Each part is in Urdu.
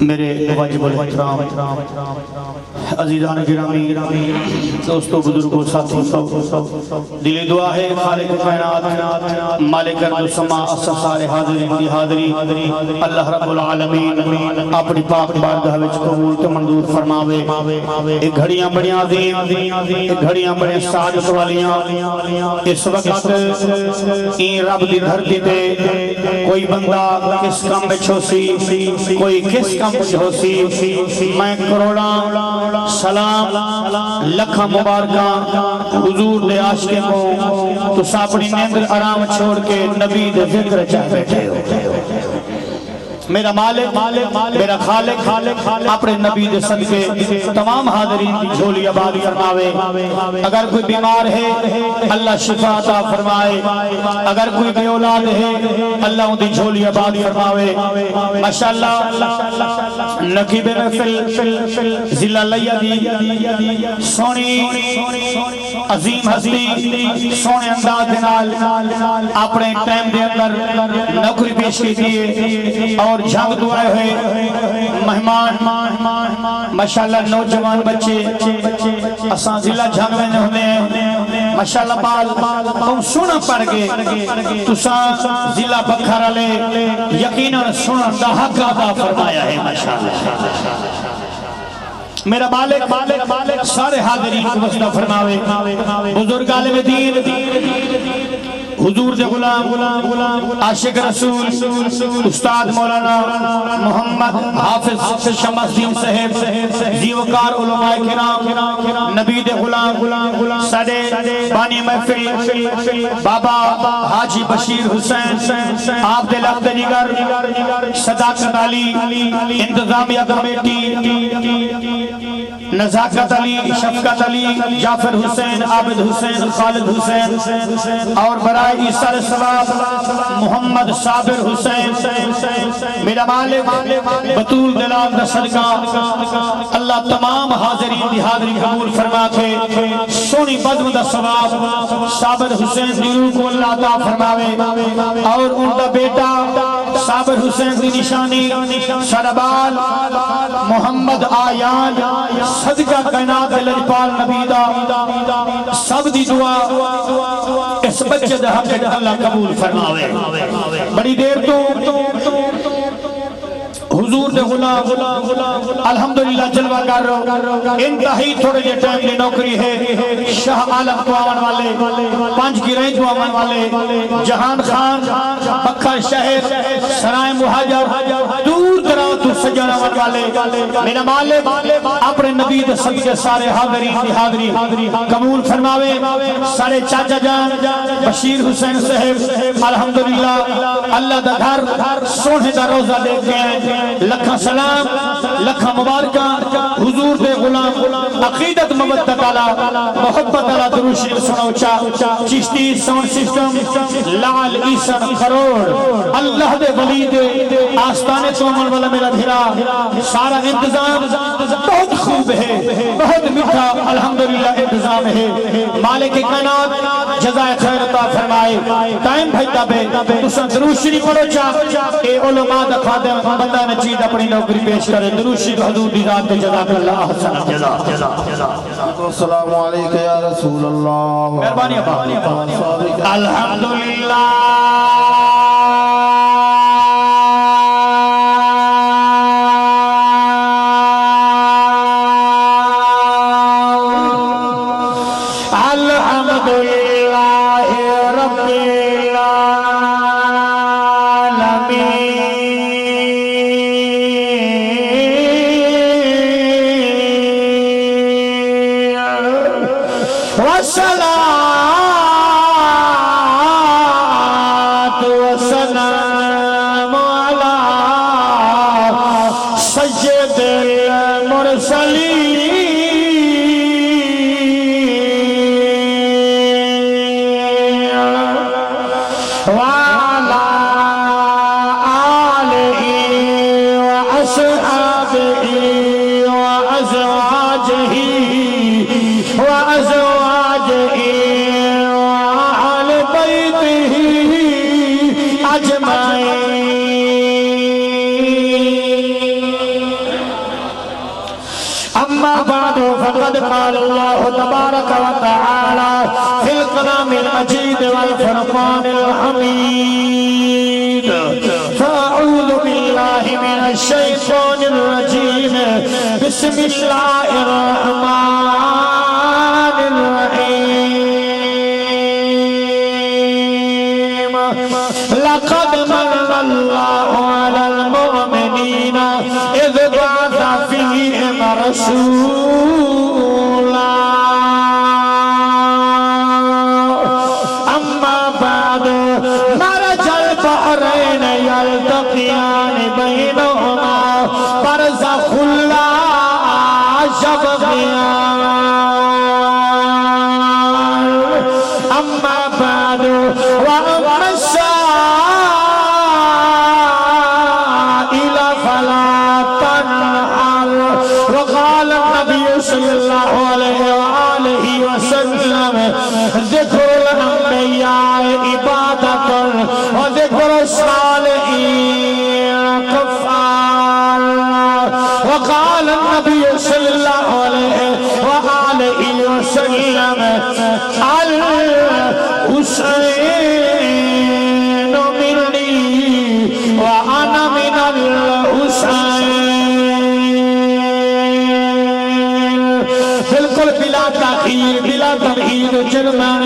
میرے واجب الاحترام عزیزان گرامی دوستو بزرگوں ساتھیوں دلی دعا ہے خالق کائنات مالک ارض و سما سارے حاضرین دی حاضری اللہ رب العالمین اپنی پاک بارگاہ وچ قبول تے منظور فرماوے۔ ایک گھڑیاں بڑی عظیم ایک گھڑیاں بڑی سعادت والیاں اس وقت این رب دی دھرتی تے کوئی بندہ کس کام وچ ہوسی کوئی کس کام وچ ہوسی میں کروڑاں سلام لکھاں مبارکاں حضور دے عاشقیں کو تو اپنی نیندر آرام چھوڑ کے نبی دے ذکر چاہ بیٹھے ہو۔ میرا مالک میرا خالق اپنے نبی دے صدقے تمام حاضرین کی جھولی آباد فرماوے۔ اگر کوئی بیمار ہے اللہ شفا عطا فرمائے، اگر کوئی بے اولاد ہے اللہ ان دی جھولی آباد فرماوے۔ ماشاءاللہ نقیب محفل ضلع لیا دی سونی عظیم ہستی سونے انداز دنال اپنے ٹائم دے اندر نوکری پیش کی دیئے اور جھنگ دعائے ہوئے مہمان ماشاءاللہ نوجوان بچے اساں ضلع جھنگ میں ہونے ہیں ماشاءاللہ بال تم سونا پڑ گئے تو ضلع بکھر لے یقیناً سونا دا حق عطا فرمایا ہے ماشاءاللہ۔ میرا مالک سارے حاضرین کو وسطہ فرماوے۔ بزرگ عالم دین حضور دے غلام عاشق رسول استاد مولانا محمد حافظ شمس الدین صاحب زیوکار علماء کرام نبی دے غلام سڈے بانی محفل بابا حاجی بشیر حسین آپ دے لخت جگر صداقت علی انتظامیہ کمیٹی نزاکت علی شفقت علی جعفر حسین عابد حسین خالد حسین اور برائے عیسیٰ ثواب محمد صابر حسین میرا مالک بطول دلال دا صدقہ اللہ تمام حاضرین دی حاضری قبول فرما کے سونی بدم دا ثواب صابر حسین دی روح کو اللہ عطا فرماوے اور ان دا بیٹا صابر حسین دی نشانی سربال محمد آیان صدقہ کائنات لجپال نبی دا سب دی دعا اس بچے دا حق اللہ قبول فرماوے۔ بڑی دیر تو حضور دے غلام الحمدللہ جلوہ کر رہو انتہائی تھوڑے جے ٹائم لے نوکری ہے شاہ عالم کو آون والے پانچ کی رینج کو آون والے جہان خان بکھر شہر سرائے مہاجر دور دراز تو سجان آون والے میرا مالک اپنے نبی دے صدقے سارے حاضرین دی حاضری قبول فرماوے۔ سارے چاچا جان بشیر حسین صاحب الحمدللہ اللہ دا گھر سونے دا روزہ دیکھ گئے لکھا سلام لکھا مبارکہ حضور دے غلام عقیدت مبتت علی محبت علی دروشی سنوچا چشتی ساؤنڈ سسٹم لال عیسن کروڑ اللہ دے ولی دے آستانے تومن والا میرا دھیرا سارا انتظام بہت خوب ہے بہت میٹھا الحمدللہ انتظام ہے۔ مالک کائنات جزائے خیر عطا فرمائے۔ ٹائم بھیتا بے تسا دروشی پڑھو چاہ اے علماء دا خادم بندہ نچید اپنی نوکری پیش کرے دروشی حضور دی ذات جزاک اللہ حسن جزا۔ السلام علیکم یا رسول اللہ مہربانی ابا الحمدللہ اما بعد فقد قال الله تبارك وتعالى في الكلام المجيد والفرقان الحميد فأعوذ بالله من الشيطان الرجيم بسم الله الرحمن الرحيم لقد من الله على المؤمنين إذ بعث فيهم رسولا أما بعد مرج البحرين يلتقيان بينهما برزخ لا يبغيان أما بعد وأما السائل فلا تنهر وقال النبي صلى الله عليه وآله وسلم ذكر الأنبياء عبادة وذكر الصالحين كفارة وقال النبي صلى الله عليه وآله وسلم الحسين مني وأنا من الحسين بالکل بلا تاخیر بلا تمہید جرمان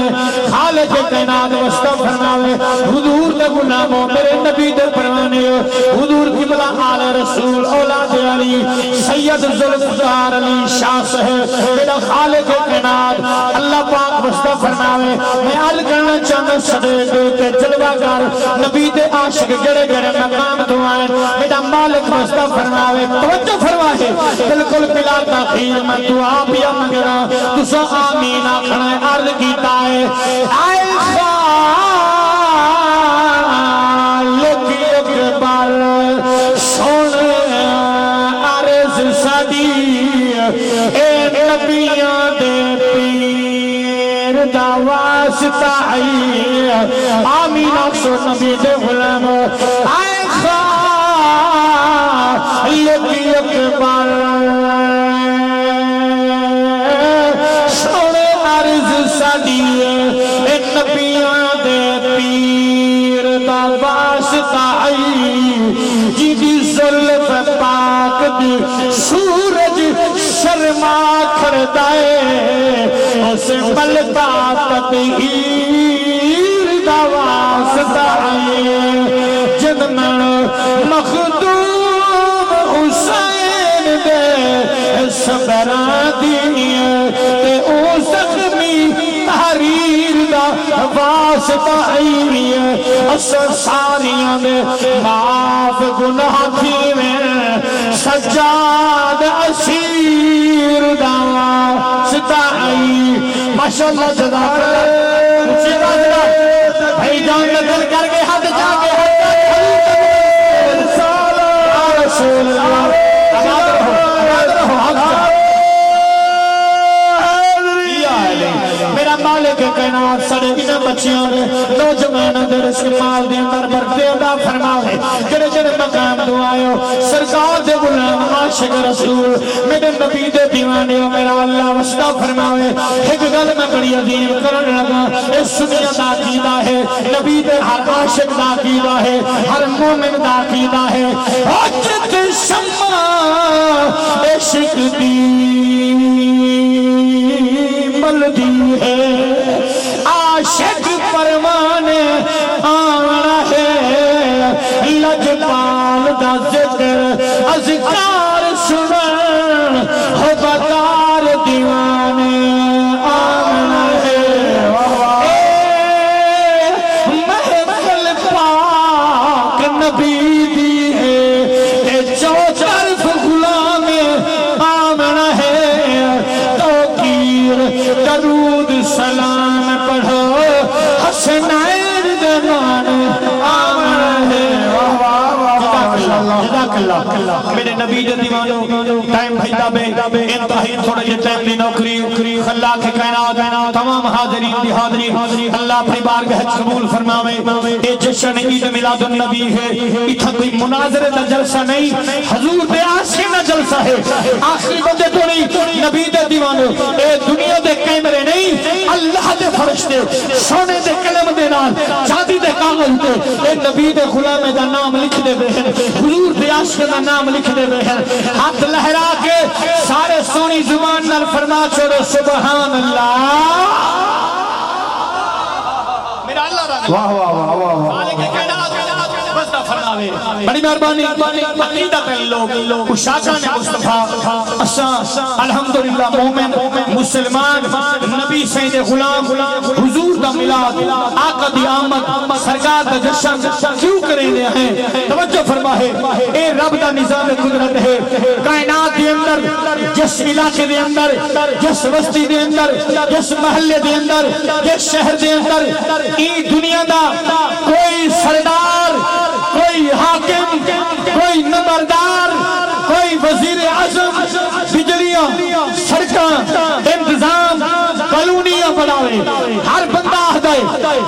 خالق کائنات مصطفی فرماوے حضور دے غلاموں میرے نبی دے پروانے حضور قبلہ آل رسول اولاد علی سید ذوالفقار علی شاہ صاحب میرا خالق کائنات اللہ پاک مصطفی فرماوے میں عرض کرنا چاہتا صدیق کے جلوہ گر نبی دے عاشق جڑے جڑے مقام دعائیں میرا مالک مصطفی فرماوے توجہ فرمائے بالکل بلا تاخیر میں دعا پیا مگرہ تسا آمین آخنا عرض کیتا ہے آئے خالق اکبر سن عرض صدی اے نبیاں دے پیر دا واسطہ آمین آخسو نبی دے غلام آئے خالق اکبر نبیاں دے پیر دا واسطہ جی ظلف پاک دی سورج شرما کھڑدائے اس ملتا تطہیر دا واسطہ جن میں مخدوم حسین دے صبران دی تے او زخمی تحریر دا واسطہ اثر ساریاں دے معاف گناہ تھی میں سجاد اسیر دا واسطہ ماشاءاللہ جزاک اللہ بھائی جان نظر کر کے حد جا کے رسول اللہ میرا مالک کائنات سڑے انہیں بچیاں نے نوجوان دے رزق مال دے اندر برکتے عطا فرماوے جڑے جڑے مقام دعائیو سرکار دے غلام عاشق رسول میرے نبی دے دیوانے میرا اللہ واسطہ فرماوے ایک گل میں بڑی عظیم کرن لگا اس دنیا دا عقیدہ ہے نبی دے ہر عاشق دا عقیدہ ہے ہر مومن دا عقیدہ ہے حجت شمع عشق دی ملدی ہے عاشق پروانے آنا ہے لجپال دا ذکر اذکار سنن ہو بکار دیوانے آنا ہے محفل پاک نبی دی ہے جو طرف غلام آمنا ہے درود سلام پڑھو حسنین دنان آمن ہے جزاک اللہ میرے نبی دے دیوانوں ٹائم بھیجا بے انتہائی تھوڑا یہ ٹائم دی نوکری اللہ کے کائنات تمام حاضرین دی حاضری اللہ اپنی بارگاہ قبول فرماوے یہ جشن عید میلاد النبی ہے اتھا کوئی مناظرے دا جلسہ نہیں حضور دے عاشق دا جلسہ ہے آخری بندے تو نہیں نبی دے دیوانو اے دنیا دے کیمرے نہیں اللہ دے فرشتے سونے دے قلم دے نال چاندی دے کاغذ تے اے نبی دے غلام دا نام لکھ دے ہوئے ہیں حضور دے عاشق دا نام لکھ دے ہوئے ہیں ہاتھ لہرا کے سارے سونی زبان نال فرما چھوڑو سبحان اللہ میرا اللہ واہ واہ واہ واہ مالک کائنات بس نہ فرماوے بڑی مہربانی عقیدہ پہ لوگ اشاکان مصطفیٰ اساں الحمدللہ مومن مسلمان نبی سید غلام حضور دا میلاد آقا دی آمد سرکار دا جشن کیوں کریں دے ہیں توجہ فرمائے اے رب دا نظام قدرت ہے کائنات دے اندر جس علاقے دے اندر جس بستی دے اندر جس محلے دے اندر جس شہر دے اندر ای دنیا دا کوئی سردار کوئی حاکم کوئی نمبردار کوئی وزیر اعظم بجلیاں سڑکاں انتظام کالونیاں بناوے ہر بندہ آہدائے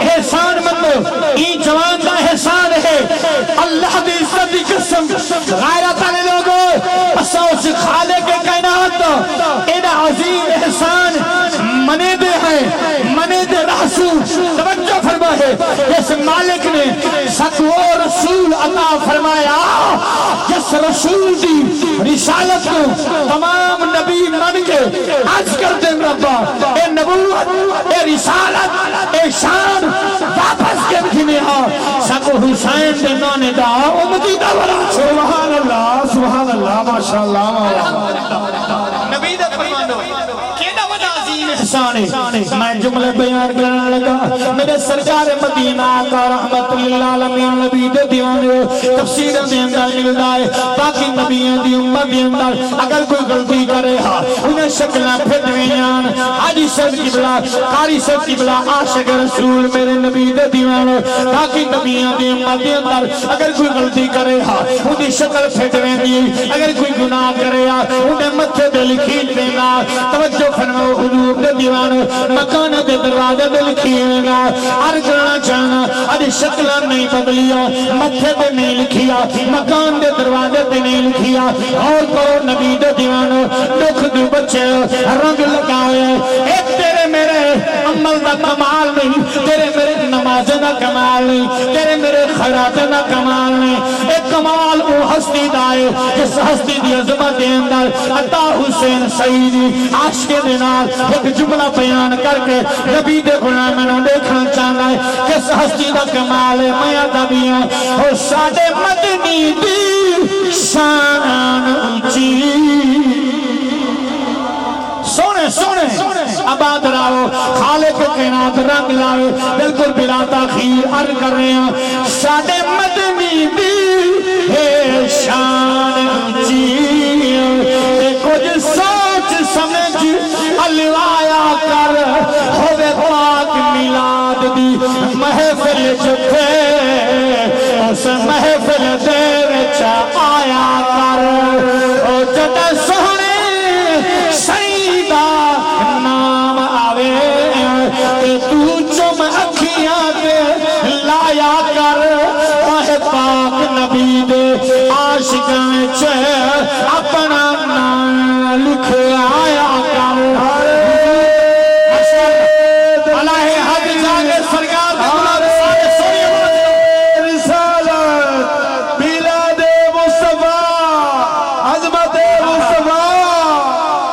احسان مند ای جوان دا احسان ہے اللہ دی عزت دی قسم غیرت والے لوگوں اسا اس خالق کے کائنات اینا عظیم احسان منے دے ہیں منے دے رسول توجہ فرمائے جس مالک نے سکو رسول عطا فرمایا جس رسول دی رسالت کو تمام نبی من کے آج کر دیں ربا اے نبوت اے رسالت اے شان واپس کے بکھنے ہاں سکو حسین دے نانے دا امتی دا ورا سبحان اللہ ماشاءاللہ نبی دا فرمانو کینا وجہ عظیم احسان ہے میں جملے بیان کرنے لگا میرے سرکار مدینہ کا رحمت للعالمین نبی دے دیوانے تفسیر دے اندر ملتا ہے باقی نبیوں دی امت دے اندر اگر کوئی غلطی کرے ہاں انہیں شکلیں پھٹویاں حاجی صاحب کی بلا قاری صاحب کی بلا عاشق رسول میرے نبی دے دیوانے باقی نبیوں دی امت دے اندر اگر کوئی غلطی کرے ہاں انہیں شکل پھٹویں دی اگر کوئی گناہ کرے ہاں انہیں متھے دے لکھی دینا توجہ فرماؤ حضور دے دیوانے مکان دے دروازے دے لکھی دینا ہر کرنا چاہنا ادھی شکلہ نہیں بدلیا متھے دے نہیں لکھیا مکان دے دروازے دے نہیں لکھیا اور کرو نبی دے دیوانے دکھ دو بچے رنگ لگاوے ایک تیرے میرے عمل دا کمال نہیں تیرے میرے نماز دا کمال نہیں تیرے میرے خیرات دا کمال نہیں ایک کمال او ہستی دائے جس ہستی دی عظمت دے اندر عطا حسین سیدی عاشق دے نال ایک جملہ بیان کر کے نبی دے غلام نو دیکھنا چاہنا ہے کس ہستی دا کمال ہے میں ادبیاں اور ساڈے مدنی دی شان اونچی سونے سونے آباد راو خالق کائنات رنگ لاوے بالکل بلا تاخیر عرض کر رہے ہیں ساڈے مدنی دی ہے شان اونچی کچھ سوچ سمجھ الوایا کر ہوئے پاک میلاد دی محفل جھکے اس محفل دے وچ آیا کر او جدے سونے سیدہ نام آوے تے تو چم اکھیاں دے لایا کر اوہ پاک نبی دے عاشقاں وچ اپنا نام لکھ آیا کر اللہ حد جاگے سرکار رسالت میلاد مصطفیٰ عظمت مصطفیٰ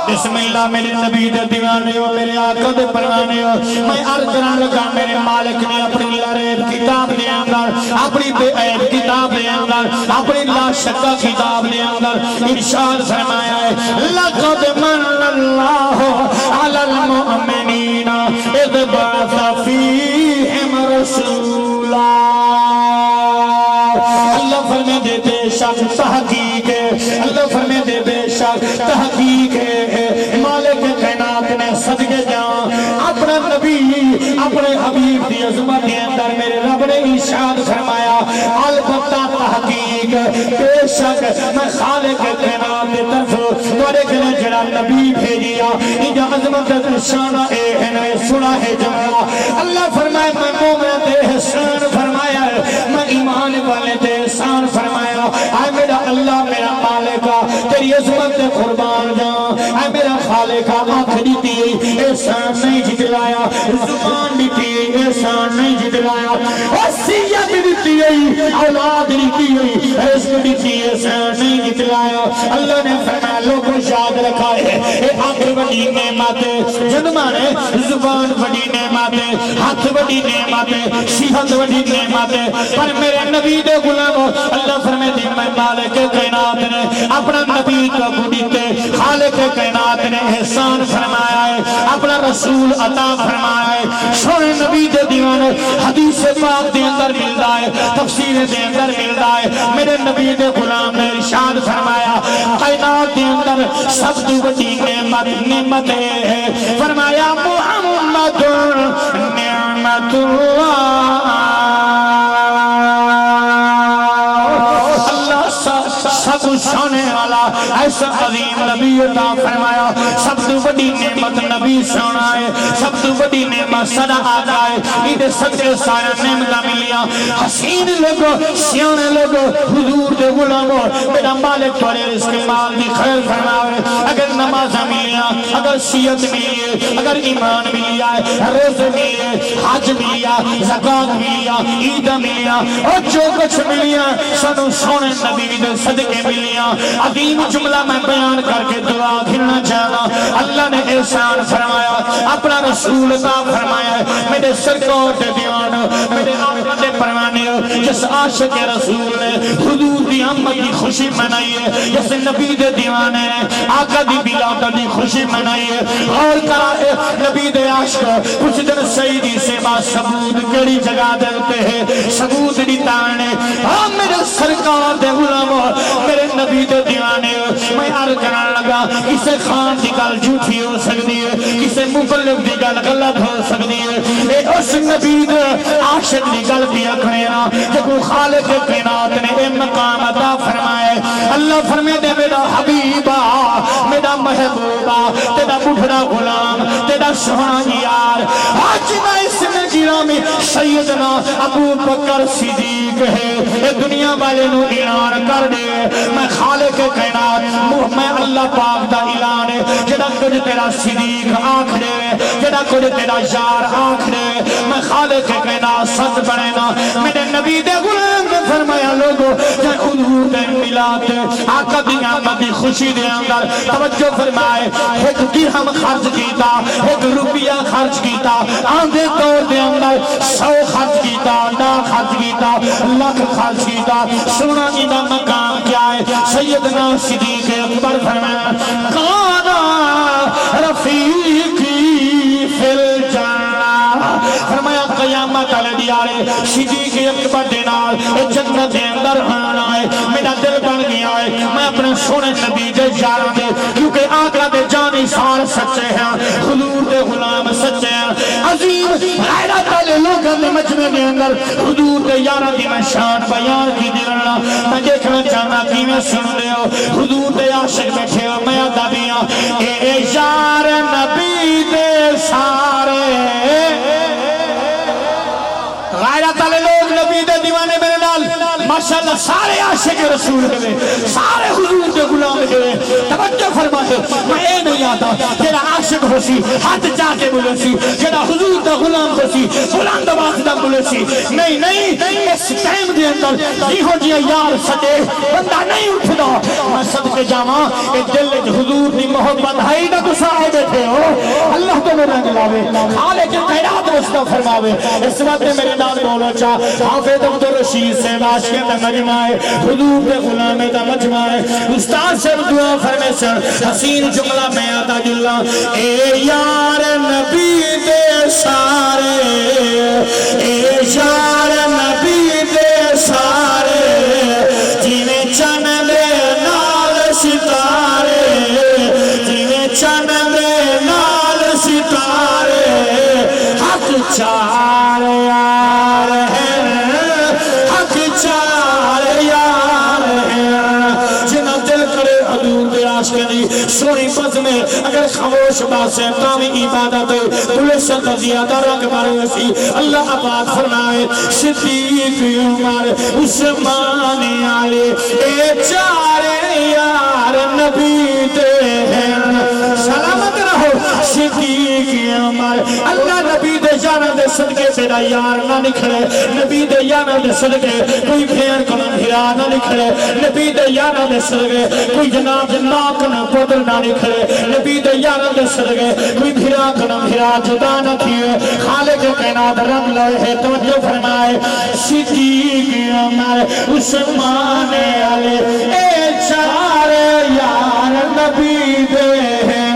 بسم اللہ میرے نبی دے دیوانے ہو میرے آقا دے پروانے ہو میں عرض کرنے لگا میرے مالک نے اپنی لریب کتاب دے اندر اپنی بے عیب کتاب دے اندر اپنی لا شکا کتاب دے اندر ارشاد فرمایا ہے لقد من اللہ علی المؤمنین اذ بعث فیہم رسولا اللہ فرمے دے بے شک تحقیق ہے اللہ فرمے دے بے شک تحقیق ہے مالک کائنات نے صدقے جان اپنا نبی اپنے حبیب دی عظمت کے اندر میرے رب نے ارشاد فرمایا البتہ تحقیق بے شک میں خالق کائنات دی طرف تمہارے گلے جڑا نبی بھیجیا یہ عظمت شان ہے سنا ہے جملہ اللہ فرمائے میں مومن دے احسان فرمایا میں ایمان والے دے احسان فرمایا اے میرا اللہ میرا مالکا تیری عظمت قربان جان اے میرا خالق آنکھ دیتی احسان نہیں جتلایا زبان دیتی احسان نہیں جتلایا وصیت دیتی اولاد دیتی رزق دیتی احسان نہیں جتلایا اللہ نے فرمایا لوگوں یاد رکھا ہے اے آنکھ بڑی نعمت جنمانے زبان بڑی نعمت ہاتھ بڑی نعمت صحت بڑی نعمت پر میرے نبی دے غلام اللہ فرمائے دی میں مالک کائنات نے اپنا نبی کا بڑیتے خالق کائنات نے احسان فرمایا ہے اپنا رسول عطا فرمایا ہے سونے نبی دے دیوانے حدیث پاک دے اندر ملتا ہے تفسیر دے اندر ملتا ہے میرے نبی دے غلام نے ارشاد فرمایا کائنات دے اندر سب تو بڑی نعمت ہے فرمایا محمد نعمت اللہ سب سونے والا ایسا عظیم نبی عطا فرمایا سب تو بڑی نعمت نبی سونا ہے سب تو بڑی نعمت صدا آقا ہے ایدے صدقے سارا نعمتہ ملیا حسین لوگو سیانے لوگو حضور دے غلامو میرا مالک توڑے رزق مال دی خیر فرماوے اگر نماز ملیا اگر سیت ملیے اگر ایمان ملیا روزہ ملیا حج ملیا زکاة ملیا عید ملیا اور جو کچھ ملیا سنو سونے نبی دے صدقے ملیا عظیم جملہ میں بیان کر کے دعا گھرنا چاہنا اللہ نے احسان فرمایا اپنا رسول عطا فرمایا میرے سرکار دے دیوان میرے آقا دے پروانے جس عاشق رسول نے حضور دی امت دی خوشی منائی ہے جس نبی دے دیوانے آقا دی بلادت دی خوشی منائی ہے اور کرائے نبی دے عاشق کچھ دن سیدی سے بات ثبوت کڑی جگہ دیتے ہیں ثبوت دی تانے میرے سرکار دے غلاموں میرے نبی دے دیوانے میں عرض کرنے لگا کسے خان دی گل جھوٹی ہو سکتی ہے کسے مقلب دی گل غلط ہو سکتی ہے اے اس نبی دے عاشق دی گل بھی اکھنے نا جب خالق کائنات نے اے مقام عطا فرمائے اللہ فرمائے دے میرا حبیبہ میرا محبوبہ تیرا بڑھڑا غلام تیرا سونا یار آج میں اس میں گرامی سیدنا ابو بکر صدیق ہے اے دنیا والے نو اعلان کر دے میں خالق کائنات میں اللہ پاک دا اعلان ہے جڑا کچھ تیرا صدیق آنکھ دے جڑا کچھ تیرا یار آنکھ دے میں خالق کائنات سچ بنے نا میرے نبی دے غلام نے فرمایا لوگو جے حضور دے ملاد آقا دی آمد دی خوشی دے اندر توجہ فرمائے ایک درہم خرچ کیتا ایک روپیہ خرچ کیتا آندھے دور دے اندر 100 خرچ کیتا 9 خرچ کیتا لکھ خرچ کیتا سونا جیدہ مقام کیا ہے سیدنا صدیق اکبر فرمایا کانا رفیقی فی الجنہ فرمایا قیامت علی دیارے صدیق اکبر دینار جنت دے اندر آنا ہے میرا دل بن گیا ہے میں اپنے سونے نبی دے یاراں دے کیونکہ آقا دے جانی سار سچے ہیں حضور دے غلام سچے ہیں عظیم غیرت والے لوگوں دے مجمع دے اندر حضور دے یاراں دی میں شان بیان کی دینا میں دیکھنا چاہنا کی میں سن دے ہو حضور دے عاشق بیٹھے ہو میں دبیاں اے یار نبی دے سارے غیرت والے لوگ نبی دے دیوانے میرے نال ماشاءاللہ سارے عاشق رسول ہوئے سارے حضور دے غلام ہوئے توجہ فرمائے میں اے نہیں آتا جیڑا عاشق ہو سی ہاتھ جا کے بولے سی جیڑا حضور دا غلام ہو سی بلند آواز دا بولے سی نہیں نہیں اس ٹائم دے اندر یہ ہو جیا یار سٹے بندہ نہیں اٹھدا میں صدقے جاواں اے دل وچ حضور دی محبت ہے نہ تو سارے بیٹھے ہو اللہ تو رنگ لاوے خالق کائنات رستہ فرماوے اس وقت میرے نال بولو چا حافظ عبد الرشید سے عاشق دا مجمع ہے حضور دے غلام دا مجمع ہے استاد سے دعا فرمائے سر حسین جملہ میں آتا جلا اے یار نبی دے سارے اے یار نبی دے سارے جیویں چن دے نال ستارے جیویں چن دے نال ستارے حق چار یار ہے حق چار یار ہے جنہ دل کرے حضور دے عشق دی سونی بز میں اگر خاموش باسے تاوی عبادت پولیس سے زیادہ رنگ بارے سی اللہ آباد فرمائے صدیق عمر عثمان علی اے چارے یار نبی دے ہیں سلامت رہو صدیق عمر اللہ نبی دے جانا دے صدقے تیرا یار نہ نکھڑے نبی دے جانا دے صدقے کوئی بھین کو بھیرا نہ نکھڑے نبی دے جانا دے صدقے کوئی جناب ناک نہ پودر نہ نکھڑے نبی دے جانا دے صدقے کوئی بھیرا کو بھیرا جدا نہ کیے خالق کائنات رب لوہے توجہ فرمائے صدیق عمر عثمان علی اے چارے یار نبی دے ہیں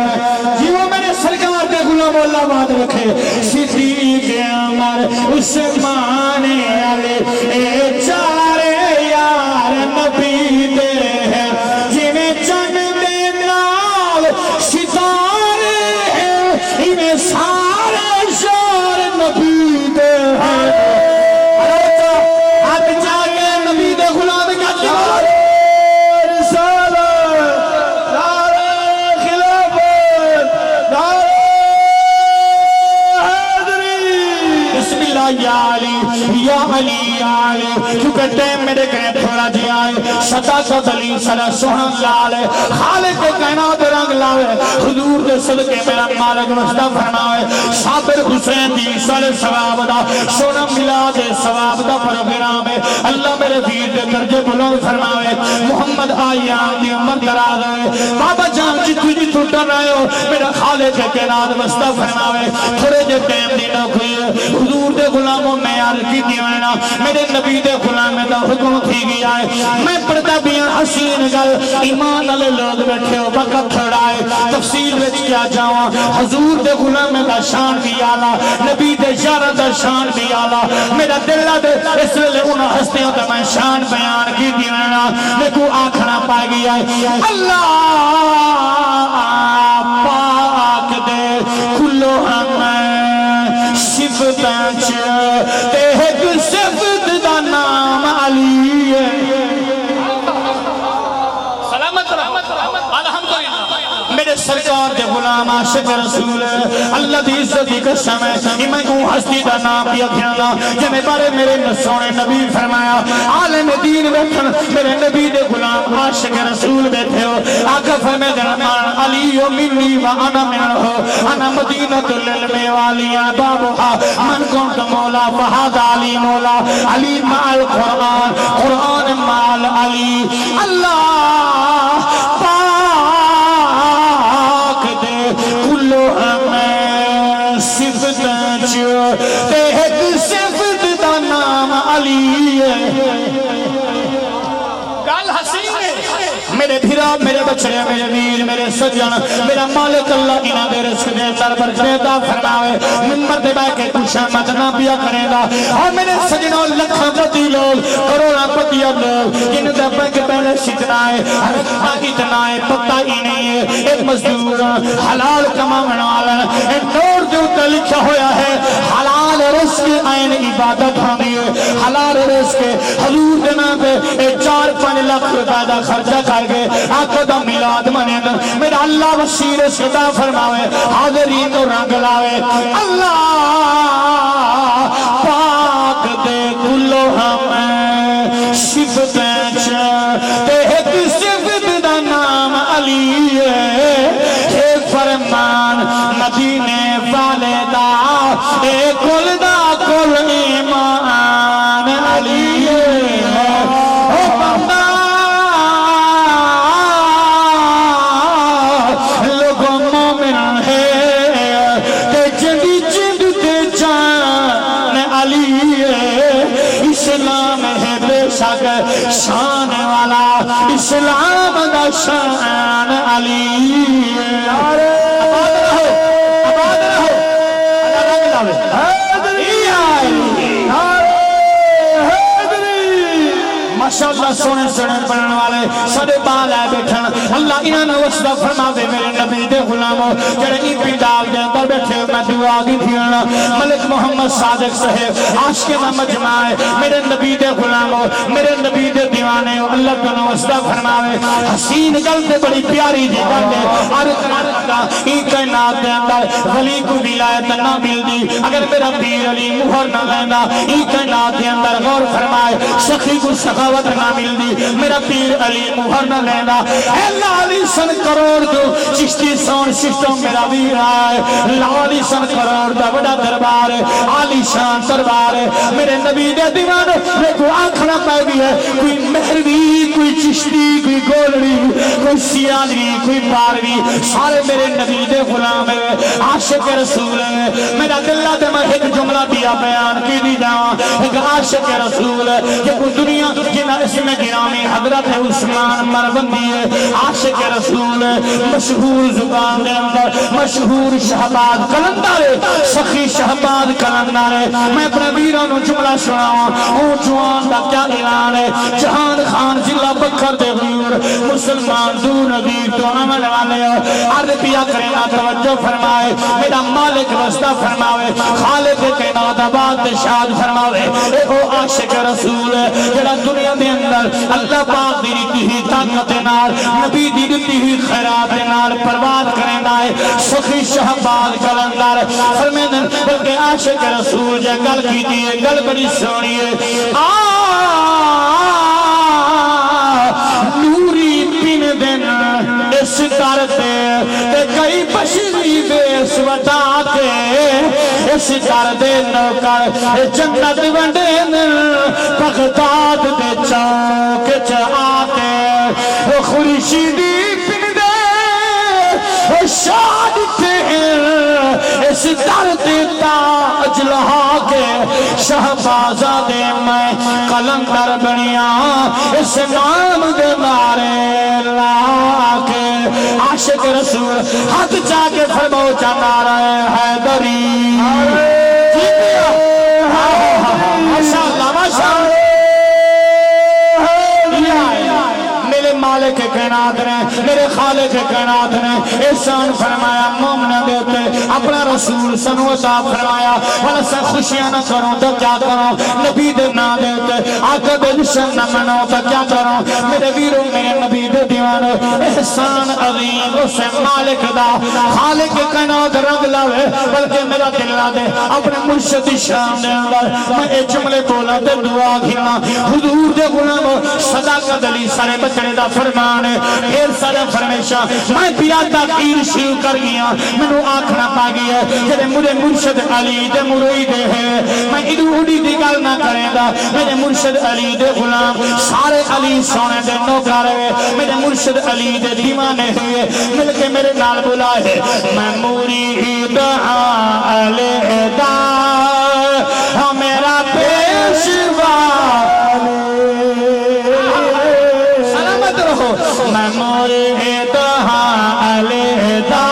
جیو میرے سرکار کے غلام اللہ بات رکھے صدیق عمر عثمان علی اے چارے یار نبی دے ہیں جنہیں چند دے نال ستارے ہیں انہیں سارے شار نبی دے ہیں اب جا کے نبی دے غلام کا جواب یا علی یا علی یا علی کیونکہ ٹیم میرے کہیں تھوڑا جی آئے صدا کا دلیل سرہ سوہن لالے خالق کائنات رنگ لاوے حضور دے صدقے میرا مالک مصطفیٰ فرمائے صابر حسین دی سال ثواب دا سونا ملا دے ثواب دا پروگرام ہے اللہ میرے دیر دے درجے بلند فرمائے محمد آئیان دی امت کرا دے بابا جان جی تو ڈر رہے ہو میرا خالق کائنات مصطفیٰ فرمائے تھوڑے جے ٹیم دی نہ کوئی حضور دے غلاموں میں یار کی دیوانا میرے نبی دے غلام دا حکم تھی گیا ہے میں پڑھتا بیان حسین گل ایمان علی لوگ بیٹھے ہو وقت تھوڑائے تفصیل وچ کیا جاواں حضور دے غلام دا شان بھی آلہ نبی دے یار دا شان بھی آلہ میرا دل دے اس لئے انہاں ہستیوں تے میں شان بیان کی دیوانا میں کو آنکھنا پا گیا ہے اللہ پاک دے کلو ہمیں صفتاں تے ایک صفت دا نام علی ہے سلامت الحمدللہ میرے سرکار دے غلام عاشق رسول اللہ دی عزت دی قسم ہے میں کو ہستی دا نام بھی اکھیانا جنہیں بارے میرے سونے نبی فرمایا عالم دین بیٹھن میرے نبی دے غلام عاشق رسول بیٹھے ہو آقا فرمے درمان علی و منی و انا من ہو انا مدینت للم والیاں بابوہا من کنت مولا فہاد علی مولا علی مع القرآن قرآن مع علی اللہ کلو ہمیں صفتاں تے ایک صفت دا نام علی ہے گل حسین ہے میرے بھیرا میرے بچڑے میرے ویر میرے سجن میرا مالک اللہ انہاں دے رزق دے در پر جیدہ فرماوے منبر دے بے کے کچھ احمد نہ پیا کرے گا اور میرے سجنوں لکھاں پتی لوگ کروڑا پتیا لوگ جن دے بینک پہلے شکنا ہے رکھا اتنا ہے پتہ ہی نہیں ہے ایک مزدور حلال کمانے والا ایک نور جو تے لکھا ہویا ہے حلال رزق عین عبادت ہوندی ہے حلال رزق حضور دے نام پہ 4-5 لاکھ روپے دا خرچہ کر کے آقا دا میلاد منے دا میرا اللہ وسیر صدا فرماوے حاضرین تو رنگ لاوے اللہ پاک دے کلو ہمیں صفتیں تے ایک صفت دا نام علی ہے ایک فرمان مدینے والے دا ایک کل دا کل ایمان علی ہے شان والا اسلام دا شان علی آباد رہو آباد رہو اللہ رنگ لاوے ماشاءاللہ سونے سونے پڑھنے والے سڑے بال ہے بیٹھن اللہ میں نوسطہ فرما دے میرے نبی دے غلاموں جڑے ای پنڈال دے اندر بیٹھے میں دعا کی تھیانا ملک محمد صادق صاحب عاشق میں مجمع ہے میرے نبی دے غلاموں میرے نبی دے دیوانے اللہ کو نوسطہ فرماوے حسین گل دے بڑی پیاری جی گل دے عرض کرتا ای کائنات دے اندر ولی کو ولایت نہ مل دی اگر میرا پیر علی مہر نہ لینا ای کائنات دے اندر غور فرمائے سخی کو سخاوت نہ مل دی میرا پیر علی مہر نہ لینا اے لالی سن کروڑ دو چشتی سون سسٹم میرا ویر آئے لالی سن کروڑ دا بڑا دربار ہے عالی شان دربار ہے میرے نبی دے دیوان میں کو آنکھنا پہ بھی ہے کوئی مہروی کوئی چشتی کوئی گولڑی کوئی سیادری کوئی باروی سارے میرے نبی دے غلام ہے عاشق رسول ہے میرا دلہ دے میں ایک جملہ دیا بیان کی دی جاؤں ایک عاشق رسول ہے کہ وہ دنیا جنہ اس میں گرامی حضرت عثمان مربندی ہے عاشق رسول ہے مشہور زبان دے اندر مشہور شہباد کلندر ہے سخی شہباد کلندر ہے میں اپنے ویرانوں جملہ سناؤں اون جوان دا کیا اعلان ہے جہان خان ضلع بکھر دے غیور مسلمان دو نظیر تو عمل والے عرض پیا کرنا توجہ فرمائے میرا مالک رستہ فرماوے خالق کائنات آباد شاد فرماوے اے او عاشق رسول ہے جڑا دنیا دے اندر اللہ پاک دی دتی ہی طاقت نال نبی دی دتی ہی خیرات نال پرواد کریندا ہے سخی شہباد کلندر فرمیندن بلکہ عاشق رسول جے گل کیتی ہے گل بڑی سونی ہے نوری پین دن اس کرتے تے کئی بشری بیس وٹاتے اس کردے نوکر جنت ونڈین بغداد دے چوک چاہتے خورشیدی پین دے شاد تھے اس درد تاج لہا کے شہبازہ دے میں کلندر بنیا اس نام دے نارے لا کے عاشق رسول حق جا کے فرمو چا نعرہ حیدری ماشاءاللہ ماشاءاللہ مالک کائنات نے میرے خالق کائنات نے احسان فرمایا مومنہ دیتے اپنا رسول سنو عطا فرمایا والا سے خوشیاں نہ کروں تو کیا کروں نبی دے نہ دیتے آقا دے جشن نہ منو تو کیا کروں میرے ویروں میرے نبی دے دیوانو احسان عظیم اسے مالک دا خالق کائنات رنگ لاوے بلکہ میرا دل نہ دے اپنے مرشد شان دے اندر میں ایک جملے بولا دے دعا گھنا حضور دے غلامو صداقت علی سارے بچنے دا فرمان ہے پھر سارے فرمیشہ میں پیا تاخیر شروع کر گیا میں نو آنکھنا پا گیا جیسے مجھے مرشد علی دے مرید ہے میں ادھو اڈی دی گل نہ کریں گا میرے مرشد علی دے غلام سارے علی سونے دے نوکر ہے میرے مرشد علی دے دیوانے ہوئے مل کے میرے نال بلا ہے میں مرید علیحدہ میرا پیشوا میں مرید علیحدہ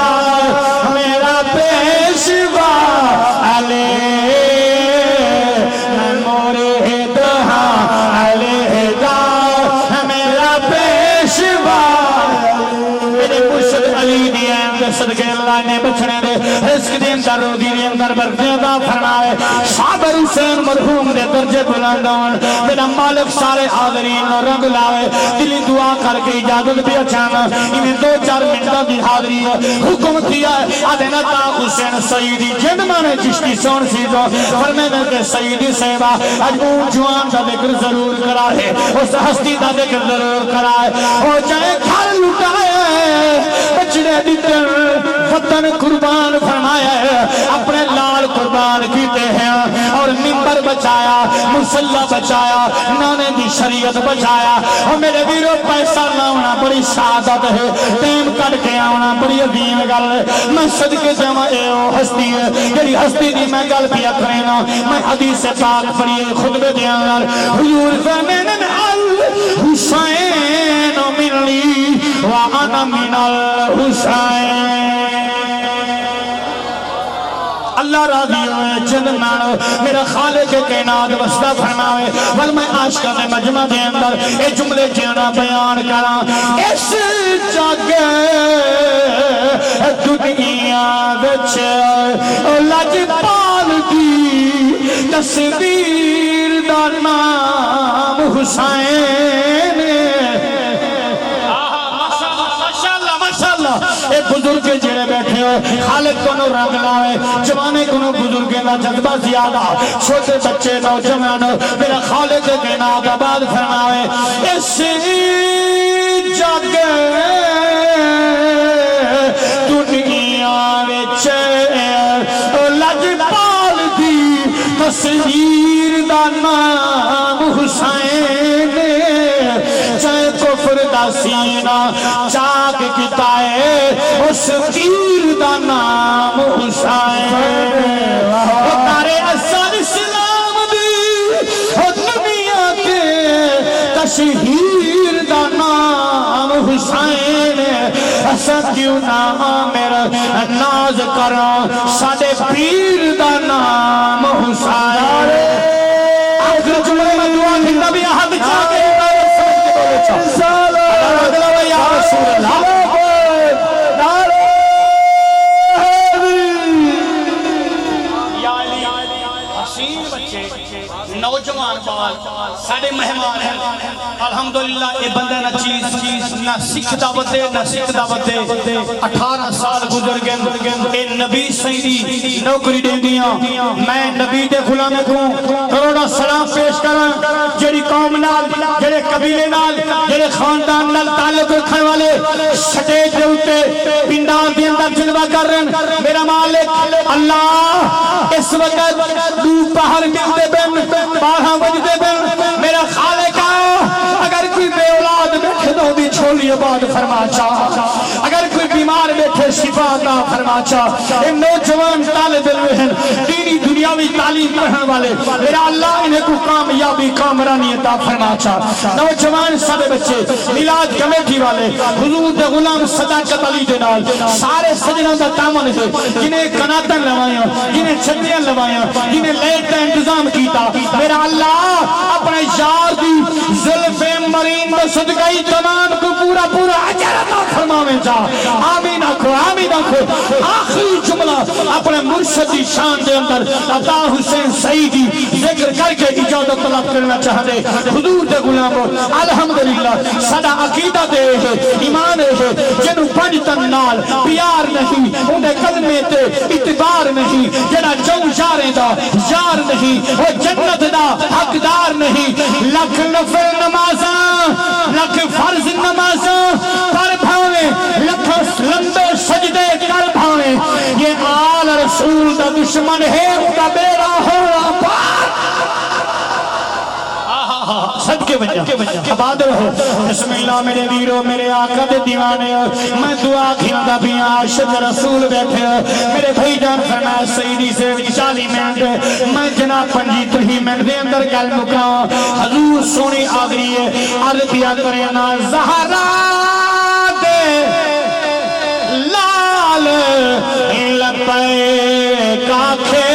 میرا پیشوا علیہ میں مرید علیحدہ میرا پیشوا میرے مرشد علی دیا صدقے اللہ نے بچنے دے رزق دے اندر روزی دے اندر برکت عطا فرمائے صابر حسین مرحوم دے درجے بلندان میرا مالک سارے حاضرین اور رنگ لاوے دلی دعا کر کے اجازت بھی اچھانا انہیں 2-4 منٹوں کی حاضری ہے حکم کیا ہے آدھینا تا حسین سیدی جن مانے چشتی سون سیدو فرمینے کے سیدی سیبا آج اون جوان دا ذکر ضرور کرا ہے اس ہستی دا ذکر ضرور کرا ہے ہو جائے گھر لٹائے بچڑے دیتر وطن قربان فرمایا ہے اپنے لال قربان کیتے ہیں اور منبر بچایا مسلح بچایا نانے دی شریعت بچایا اور میرے ویرو پیسہ لاؤنا بڑی سعادت ہے ٹیم کٹ کے آنا بڑی عظیم گل ہے میں صدقے جمع ہستی ہے یعنی ہستی دی میں گل پیا کرینا میں حدیث پاک پڑھیے خطبے دیاں حضور فرمین الحسین منی وانا من الحسین اللہ راضی ہوئے جن مانو میرا خالق کائنات وسطہ فرماوے ول میں عاشقاں دے مجمع دے اندر اے جملے جانا بیان کراں اس جگہ دنیا وچ لجپال دی تصویر دا نام حسین اے بزرگ جڑے بیٹھے ہوئے خالق کو نو رنگ لاوے جوانے کو نو بزرگیں دا جذبہ زیادہ چھوٹے بچے نوجوان میرا خالق کائنات آباد فرماوے اس جگہ دنیا وچ لجپال دی تصویر دا نام حسین چاہے کفر دا سینہ چاک کیتا ہے اس پیر دا نام حسین تارے اثر اسلام دی دنیا کے تشہیر دا نام حسین ایسا کیوں نام میرا ناز کرا ساڑے پیر دا نام حسین آخر جمعے میں دعا کی نبی احد چاہتے یا رسول اللہ نوجوان بال ساڑے مہمان ہیں الحمدللہ یہ بندہ نہ چیز نہ سکھ دعوت دے نہ سکھ دعوت دے 18 سال گزر گئے اے نبی سیدی نوکری دے دیا میں نبی دے غلام کو کروڑا سلام پیش کرا جڑی قوم نال جڑے قبیلے نال جڑے خاندان نال تعلق رکھنے والے سٹیج دے اتے پنڈال دے اندر جلوہ کر رہے میرا مالک اللہ اس وقت دو پہر ملتے بین 12 بجتے بین میرا خالق اگر کوئی بے اولاد بیٹھے تو بھی چھولی آباد فرما چاہ اگر کوئی بیمار بیٹھے شفا عطا فرما چاہ ان نوجوان طالب علم دینی دنیاوی تعلیم پڑھنے والے میرا اللہ انہیں کو کامیابی کامرانی عطا فرما چاہ نوجوان سارے بچے میلاد کمیٹی والے حضور دے غلام صداقت علی دے نال سارے سجنوں دا تامن ہے جنہیں کناتن لوائیاں جنہیں چھتیاں لوائیاں جنہیں لیٹ کا انتظام کیتا میرا اللہ اپنے یار دی ظلف مرین میں صدقائی تمام کو پورا پورا عجر عطا فرماویں جا آمین آکھو آخری جملہ اپنے مرشد دی شان دے اندر عطا حسین سعیدی ذکر کر کے اجازت طلب کرنا چاہتے حضور دے غلاموں الحمدللہ صدا عقیدہ دے ہے ایمان ہے جنہوں پنجتن نال پیار نہیں انہیں کلمے تے اتبار نہیں جنہ جو جارے دا یار نہیں وہ جنت دا حقدار نہیں لکھ نفر نمازاں لکھ فرض نمازاں پر بھاویں لکھ لمبے سجدے کر بھاویں یہ آل رسول دا دشمن ہے ان کا بیڑا ہوا پار صدقے بنجا آباد رہو بسم اللہ میرے ویرو میرے آقا دے دیوانے میں دعا کھیندہ بھی عاشق رسول بیٹھے میرے بھائی جان فرمائے سیدی سے 40 منٹ میں جناب 25 منٹ دے اندر گل مکاؤں حضور سونی آگری ہے عربیہ کرینا زہرا دے لال لپے کاکھے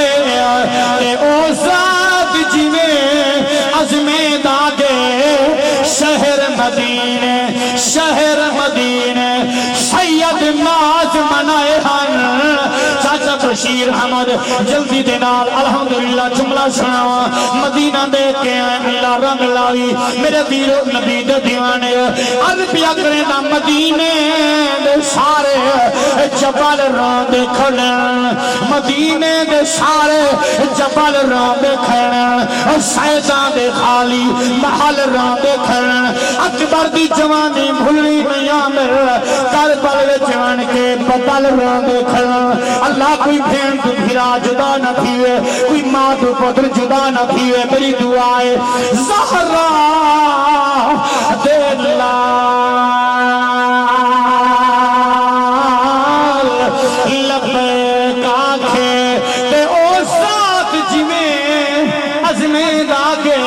تے او ذات جی میں عظمیں داگے شہر مدینے سید ناز منائے ہن چاچا بشیر حمد جلدی دینال الحمدللہ جملہ سناوا مدینہ دے کے اللہ رنگ لائی میرے ویرو نبی دے دیوانے عربیہ کریں دا مدینے دے سارے جبل ران دے کھڑن مدینے دے سارے جبل ران دے کھڑن سیدان دے خالی محل ران دے کھڑن اکبر دی جوانی بھولی نہیں مر کربل جوان کے بدل ران دے کھڑن اللہ کوئی بھین تو بھیرا جدا نہ تھیوے کوئی ماں تو پتر جدا نہ تھیوے میری دعائے زہرا دے لبے کاکھے تے او ذات جی میں عظمیں داگے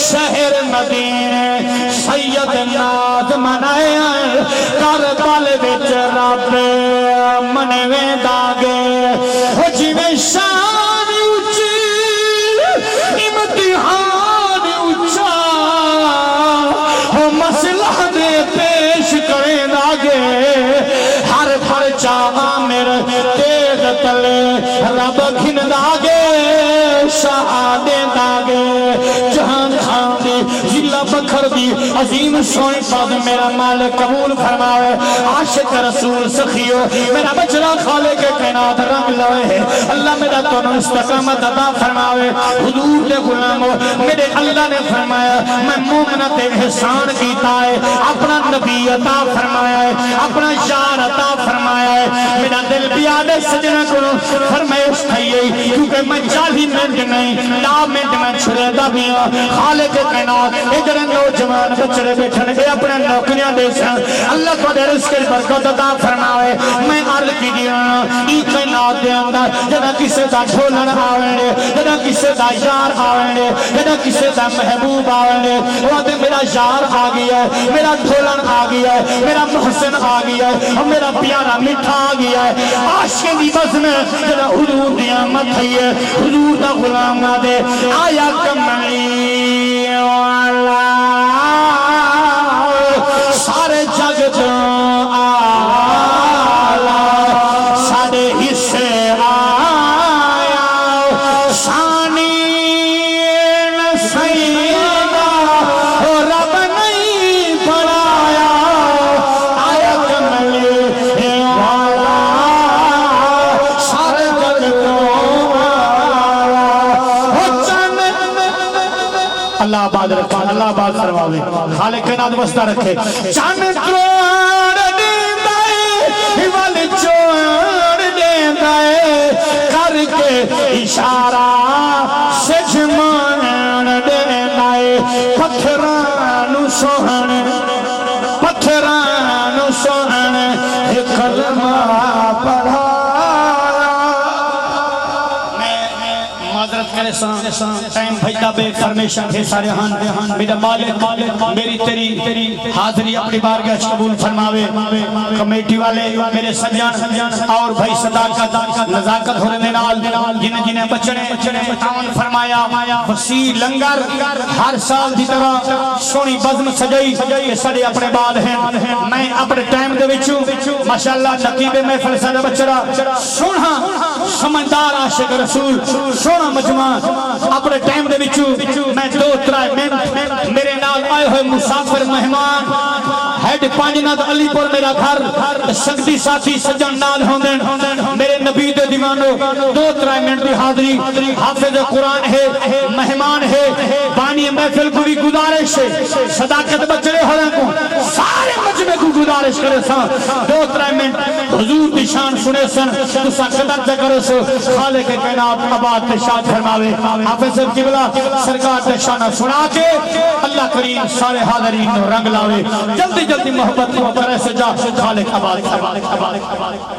شہر مدینے سید ناز منائے کربل وچ رب منویں داگے جی میں عظیم سونے پاس میرا مالک قبول فرماوے عاشق رسول سخیو میرا بچڑا خالق کائنات رنگ لوے اللہ میرا تو استقامت عطا فرماوے حضور دے غلامو میرے اللہ نے فرمایا میں مومنہ تے احسان کیتا ہے اپنا نبی عطا فرمایا ہے اپنا یار عطا فرمایا ہے میرا دل بیادے سجنہ کرو فرمائش تھئی کیونکہ میں 40 منٹ نہیں 10 منٹ میں چھڑے دا بھی خالق کائنات ادھر نوجوان بچڑے بیٹھن اے اپنے نوکریاں دے سن اللہ کو دے رزق برکت عطا فرماوے میں عرض کی دیا ای کائنات دے اندر جدا کسے دا ڈھولن آوے جدا کسے دا یار آوے جدا کسے دا محبوب آوے وہ تے میرا یار آ گیا ہے میرا ڈھولن آ گیا ہے میرا محسن آ گیا ہے اور میرا پیارا میٹھا آ گیا ہے عاشق دی بزم جدا حضور دی آمد ہے حضور دا غلام نہ دے آیا کملی والا سارے جگ جو آلہ سارے حصے آیا شانی سیدہ رب نہیں بنایا آیا کملی والا سارے جگ جو اللہ آباد رکھا اللہ آباد فرماوے خالق کائنات وسطہ رکھے چاند کروڑ دیندائے والی چوڑ دیندائے کر کے اشارہ سجمان دیندائے پتھرانو سوہن ایک کلمہ پڑھا معذرت کرے ٹائم بھجدہ بے فرمیشن تھے سارے ہاں میرا مالک میری تیری حاضری اپنی بارگاہ قبول فرماوے کمیٹی والے میرے سجان اور بھائی صداقت نزاکت ہونے نال جنہیں بچنے تعاون فرمایا وسیع لنگر ہر سال دی طرح سونی بزم سجائی یہ سارے اپنے بعد ہیں میں اپنے ٹائم دے وچوں ماشاءاللہ نقیب محفل سارے بچڑا سونا سمجھدار عاشق رسول سونا مجمع اپنے ٹائم دے وچوں میں 2-3 منٹ میرے نال آئے ہوئے مسافر مہمان ہیڈ پانجنات علی پور میرا گھر سکتی ساتھی سجن نال ہوندن میرے نبی دے دیوانو 2-3 منٹ دی حاضری حافظ قرآن ہے مہمان ہے بانی محفل کو بھی گزارش ہے صداقت بچڑے ہو رہے کو سارے مجمع کو گزارش کرے سا 2-3 منٹ حضور دی شان سنے سن تو سا قدر تے کرو سو خالق کائنات آباد تشاد فرماوے حافظ صاحب قبلہ سرکار تے شانہ سنا کے اللہ کریم سارے حاضرین رنگ لاوے جلدی محبت کو کرے سے جا خالق آباد